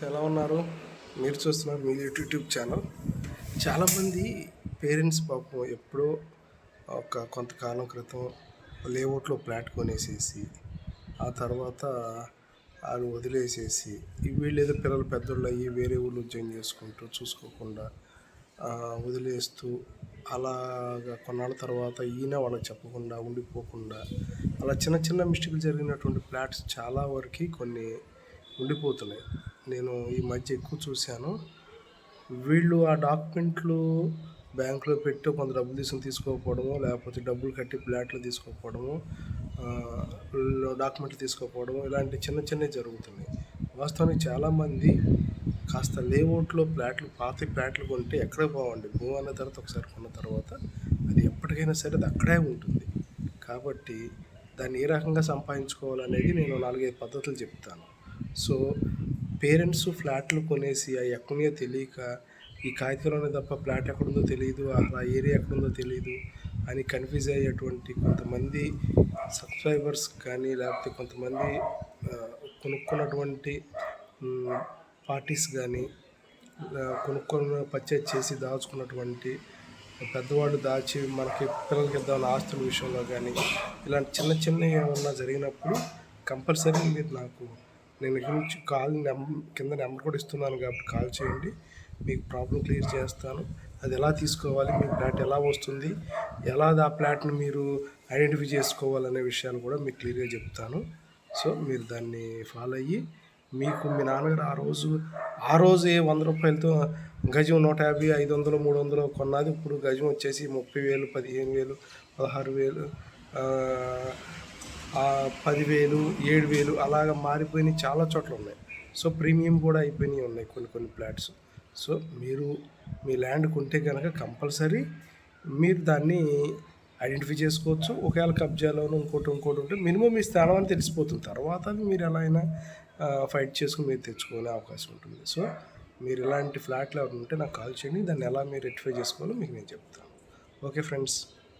ఎలా ఉన్నారు? మీరు చూస్తున్నారు మీ యూట్యూబ్ ఛానల్. చాలామంది పేరెంట్స్ పాపం ఎప్పుడో కొంతకాలం క్రితం లేఅవుట్లో ఫ్లాట్ కొనేసేసి ఆ తర్వాత వాళ్ళు వదిలేసేసి వీళ్ళు ఏదో పిల్లలు పెద్దోళ్ళు అయ్యి వేరే ఊళ్ళు ఉద్యోగం చేసుకుంటూ చూసుకోకుండా వదిలేస్తూ అలాగా కొన్నాళ్ళ తర్వాత ఈయన వాళ్ళకి చెప్పకుండా ఉండిపోకుండా అలా చిన్న చిన్న మిస్టేక్లు జరిగినటువంటి ఫ్లాట్స్ చాలా వరకు కొన్ని ఉండిపోతున్నాయి. నేను ఈ మధ్య ఎక్కువ చూశాను. వీళ్ళు ఆ డాక్యుమెంట్లు బ్యాంకులో పెట్టి కొంత డబ్బులు తీసుకోకపోవడము, లేకపోతే డబ్బులు కట్టి ఫ్లాట్లు తీసుకోకపోవడము, డాక్యుమెంట్లు తీసుకోకపోవడము, ఇలాంటి చిన్న చిన్నవి జరుగుతున్నాయి. వాస్తవానికి చాలామంది కాస్త లేఅవుట్లో పాత ఫ్లాట్లు కొంటే ఎక్కడికి పోవండి. భూమి అన్న తర్వాత ఒకసారి కొన్న తర్వాత అది ఎప్పటికైనా సరే అది అక్కడే ఉంటుంది. కాబట్టి దాన్ని ఏ రకంగా సంపాదించుకోవాలనేది నేను 4-5 పద్ధతులు చెప్తాను. సో పేరెంట్స్ ఫ్లాట్లు కొనేసి అవి ఎక్కడున్నాయో తెలియక ఈ కాగితంలోనే తప్ప ఫ్లాట్ ఎక్కడుందో తెలియదు, ఆ ఏరియా ఎక్కడుందో తెలియదు అని కన్ఫ్యూజ్ అయ్యేటువంటి కొంతమంది సబ్స్క్రైబర్స్ కానీ, లేకపోతే కొంతమంది కొనుక్కున్నటువంటి పార్టీస్ కానీ, కొనుక్కొని పర్చేజ్ చేసి దాచుకున్నటువంటి పెద్దవాళ్ళు దాచి మనకి పిల్లలకి ఇద్దామన్న ఆస్తుల విషయంలో కానీ ఇలాంటి చిన్న చిన్నవి ఏమన్నా జరిగినప్పుడు కంపల్సరీ మీరు నాకు నేను గురించి కింద నెంబర్ కూడా ఇస్తున్నాను కాబట్టి కాల్ చేయండి. మీకు ప్రాబ్లం క్లియర్ చేస్తాను. అది ఎలా తీసుకోవాలి, మీ ఫ్లాట్ ఎలా వస్తుంది, ఎలా ఆ ఫ్లాట్ని మీరు ఐడెంటిఫై చేసుకోవాలనే విషయాలు కూడా మీకు క్లియర్గా చెప్తాను. సో మీరు దాన్ని ఫాలో అయ్యి మీకు మీ నాన్నగారు ఆ రోజే 100 రూపాయలతో గజం 150, 500, 300 కొన్నది ఇప్పుడు గజం వచ్చేసి 30,000, 15,000, 16,000, 10,000, 7,000 అలాగ మారిపోయినాయి, చాలా చోట్ల ఉన్నాయి. సో ప్రీమియం కూడా అయిపోయినాయి ఉన్నాయి కొన్ని ఫ్లాట్స్. సో మీరు మీ ల్యాండ్ కొంటే కనుక కంపల్సరీ మీరు దాన్ని ఐడెంటిఫై చేసుకోవచ్చు. ఒకవేళ కబ్జాలోనూ ఇంకోటి ఉంటే మినిమం మీ స్థానం అని తెలిసిపోతుంది. తర్వాత మీరు ఎలా అయినా ఫైట్ చేసుకుని మీరు తెచ్చుకునే అవకాశం ఉంటుంది. సో మీరు ఇలాంటి ఫ్లాట్లు ఎవరు ఉంటే నాకు కాల్ చేయండి. దాన్ని ఎలా మీరు రెక్టిఫై చేసుకోవాలో మీకు నేను చెప్తాను. Okay friends.